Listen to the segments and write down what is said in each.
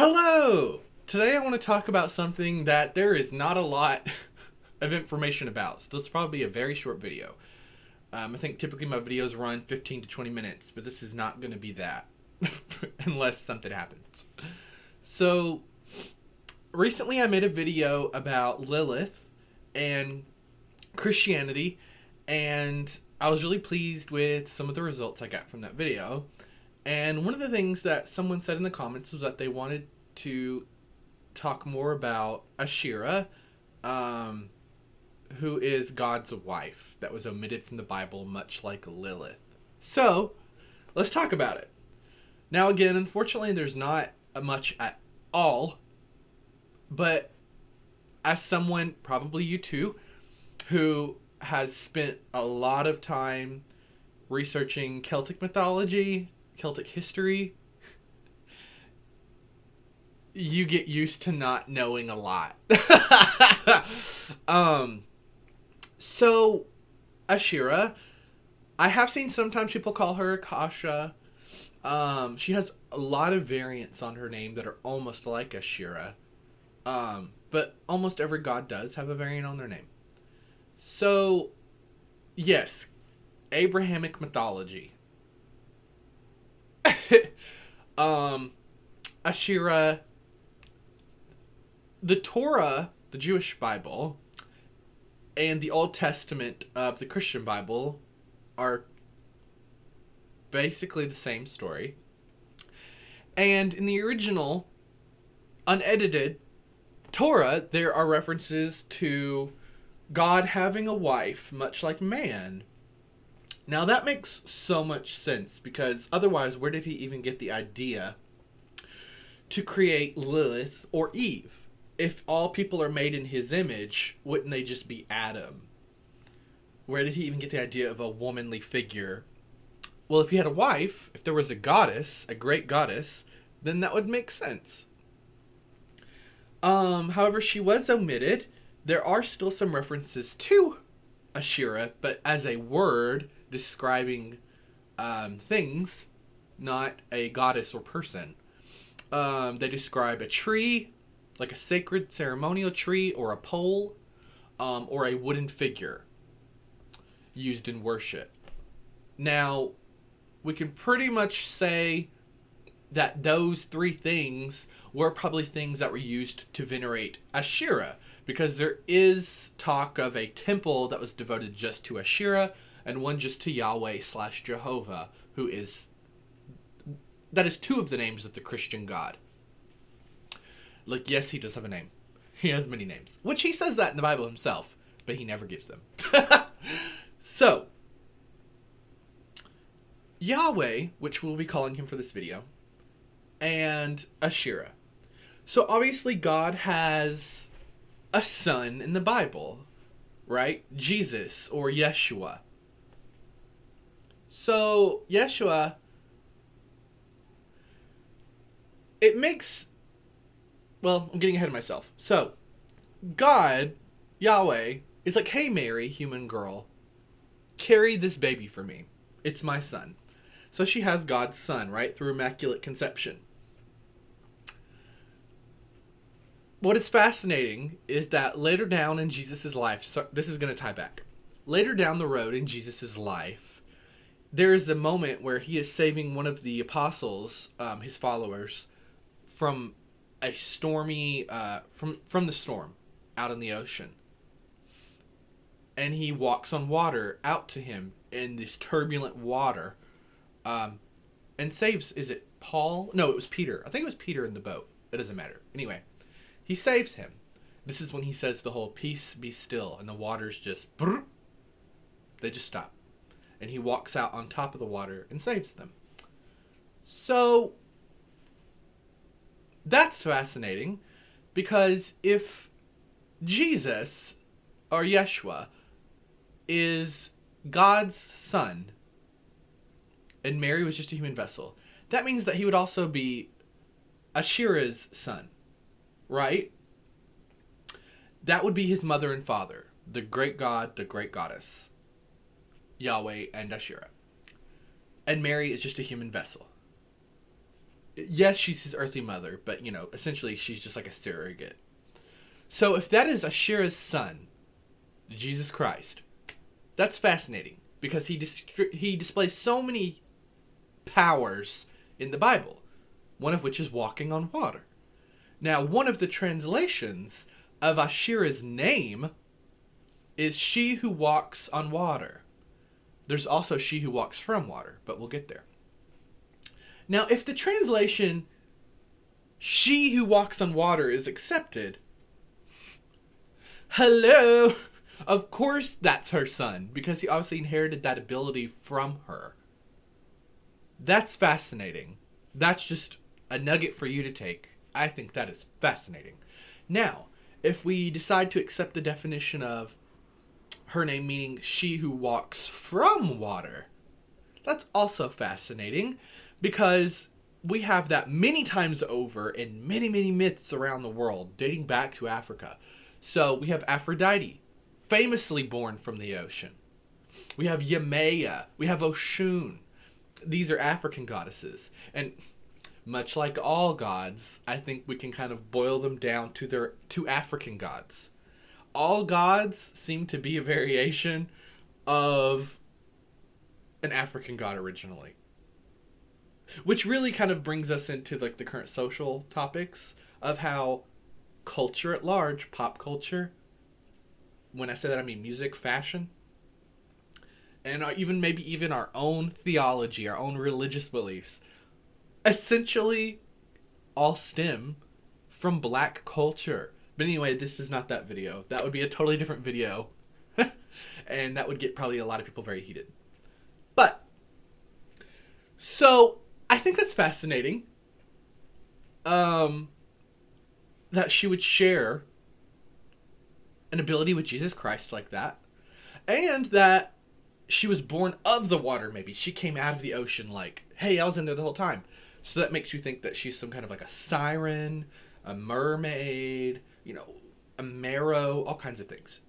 Hello! Today I want to talk about something that there is not a lot of information about. So this will probably be a very short video. I think typically my videos run 15 to 20 minutes, but this is not going to be that unless something happens. So recently I made a video about Lilith and Christianity, and I was really pleased with some of the results I got from that video. And one of the things that someone said in the comments was that they wanted to talk more about Asherah, who is God's wife that was omitted from the Bible, much like Lilith. So, let's talk about it. Now, again, unfortunately, there's not much at all, but as someone, probably you too, who has spent a lot of time researching Celtic mythology, Celtic history, you get used to not knowing a lot. So Asherah, I have seen sometimes people call her Kasha. She has a lot of variants on her name that are almost like Asherah. But almost every god does have a variant on their name. So, yes, Abrahamic mythology. Asherah, the Torah, the Jewish Bible, and the Old Testament of the Christian Bible are basically the same story. And in the original, unedited Torah, there are references to God having a wife, much like man. Now that makes so much sense, because otherwise, where did he even get the idea to create Lilith or Eve? If all people are made in his image, wouldn't they just be Adam? Where did he even get the idea of a womanly figure? Well, if he had a wife, if there was a goddess, a great goddess, then that would make sense. However, she was omitted. There are still some references to Asherah, but as a word describing things, not a goddess or person. They describe a tree, like a sacred ceremonial tree, or a pole, or a wooden figure used in worship. Now, we can pretty much say that those three things were probably things that were used to venerate Asherah, because there is talk of a temple that was devoted just to Asherah and one just to Yahweh/Jehovah, that is two of the names of the Christian God. Like, yes, he does have a name. He has many names, which he says that in the Bible himself, but he never gives them. So, Yahweh, which we'll be calling him for this video, and Asherah. So obviously God has a son in the Bible, right? Jesus, or Yeshua. So Yeshua, it makes, well, I'm getting ahead of myself. So God, Yahweh, is like, hey Mary, human girl, carry this baby for me. It's my son. So she has God's son, right? Through immaculate conception. What is fascinating is that later down in Jesus' life, so this is going to tie back. Later down the road in Jesus' life, there is a moment where he is saving one of the apostles, his followers, from a stormy, from the storm out in the ocean. And he walks on water out to him in this turbulent water, and saves, is it Paul? No, it was Peter. I think it was Peter in the boat. It doesn't matter. Anyway, he saves him. This is when he says the whole, peace be still, and the waters just, brrr, they just stop. And he walks out on top of the water and saves them. So, that's fascinating, because if Jesus, or Yeshua, is God's son, and Mary was just a human vessel, that means that he would also be Asherah's son, right? That would be his mother and father, the great god, the great goddess, Yahweh and Asherah. And Mary is just a human vessel. Yes, she's his earthly mother, but essentially she's just like a surrogate. So if that is Asherah's son, Jesus Christ, that's fascinating because he displays so many powers in the Bible, one of which is walking on water. Now, one of the translations of Asherah's name is she who walks on water. There's also she who walks from water, but we'll get there. Now, if the translation she who walks on water is accepted, hello, of course that's her son, because he obviously inherited that ability from her. That's fascinating. That's just a nugget for you to take. I think that is fascinating. Now, if we decide to accept the definition of her name meaning she who walks from water, that's also fascinating because we have that many times over in many, many myths around the world dating back to Africa. So we have Aphrodite, famously born from the ocean. We have Yemaya. We have Oshun. These are African goddesses. And much like all gods, I think we can kind of boil them down to their two African gods. All gods seem to be a variation of an African god originally. Which really kind of brings us into like the current social topics of how culture at large, pop culture, when I say that I mean music, fashion, and even our own theology, our own religious beliefs, essentially all stem from black culture. But anyway, this is not that video. That would be a totally different video. And that would get probably a lot of people very heated. But, so, I think that's fascinating. That she would share an ability with Jesus Christ like that. And that she was born of the water, maybe. She came out of the ocean like, hey, I was in there the whole time. So that makes you think that she's some kind of like a siren, a mermaid, a marrow, all kinds of things.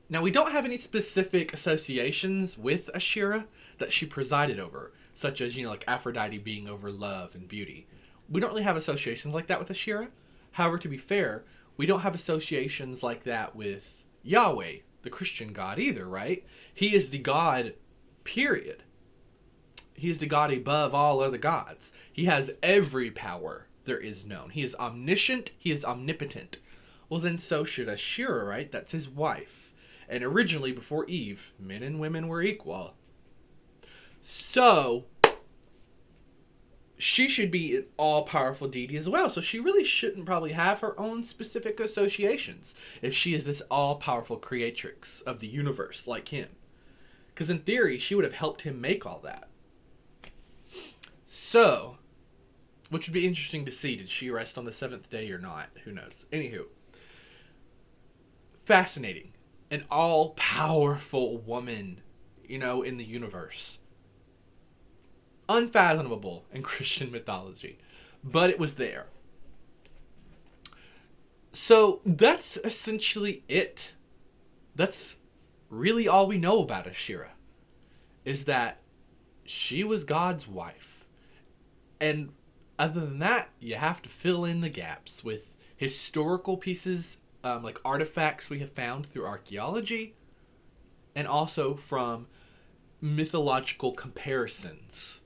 Now, we don't have any specific associations with Asherah that she presided over, such as, like Aphrodite being over love and beauty. We don't really have associations like that with Asherah. However, to be fair, we don't have associations like that with Yahweh, the Christian God, either, right? He is the God, period. He is the God above all other gods. He has every power there is known. He is omniscient. He is omnipotent. Well, then so should Asherah, right? That's his wife. And originally, before Eve, men and women were equal. So, she should be an all-powerful deity as well. So she really shouldn't probably have her own specific associations if she is this all-powerful creatrix of the universe like him. Because in theory, she would have helped him make all that. So, which would be interesting to see. Did she rest on the seventh day or not? Who knows? Anywho. Fascinating. An all-powerful woman, in the universe. Unfathomable in Christian mythology. But it was there. So, that's essentially it. That's really all we know about Asherah. Is that she was God's wife. And other than that, you have to fill in the gaps with historical pieces, like artifacts we have found through archaeology, and also from mythological comparisons.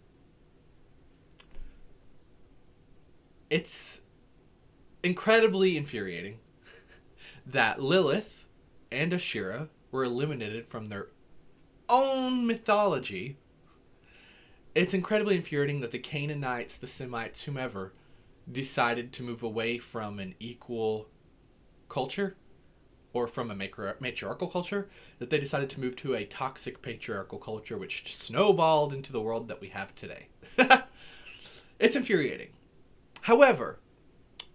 It's incredibly infuriating that Lilith and Asherah were eliminated from their own mythology. It's incredibly infuriating that the Canaanites, the Semites, whomever, decided to move away from an equal culture or from a matriarchal culture, that they decided to move to a toxic patriarchal culture which snowballed into the world that we have today. It's infuriating. However,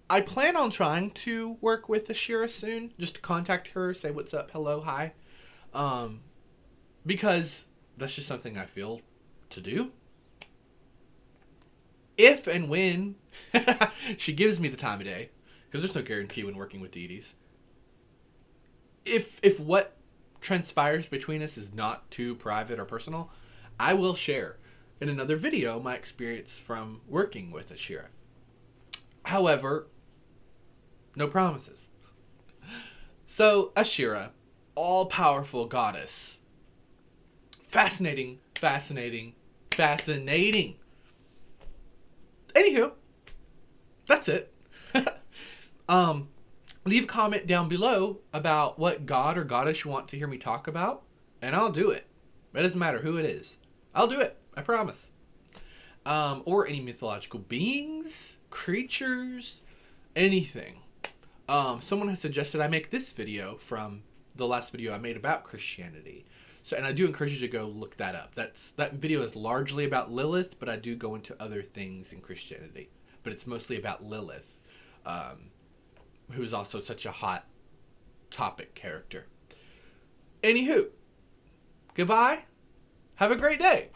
I plan on trying to work with Asherah soon, just to contact her, say what's up, hello, hi. Because that's just something I feel to do. If and when she gives me the time of day, because there's no guarantee when working with deities. If what transpires between us is not too private or personal, I will share. in another video my experience from working with Asherah. However, no promises. So, Asherah, all-powerful goddess. Fascinating, fascinating, fascinating. Anywho, that's it. Leave a comment down below about what god or goddess you want to hear me talk about, and I'll do it. It doesn't matter who it is. I'll do it. I promise. Or any mythological beings, creatures, anything. Someone has suggested I make this video from the last video I made about Christianity. So, and I do encourage you to go look that up. That video is largely about Lilith, but I do go into other things in Christianity. But it's mostly about Lilith, who is also such a hot topic character. Anywho, goodbye. Have a great day.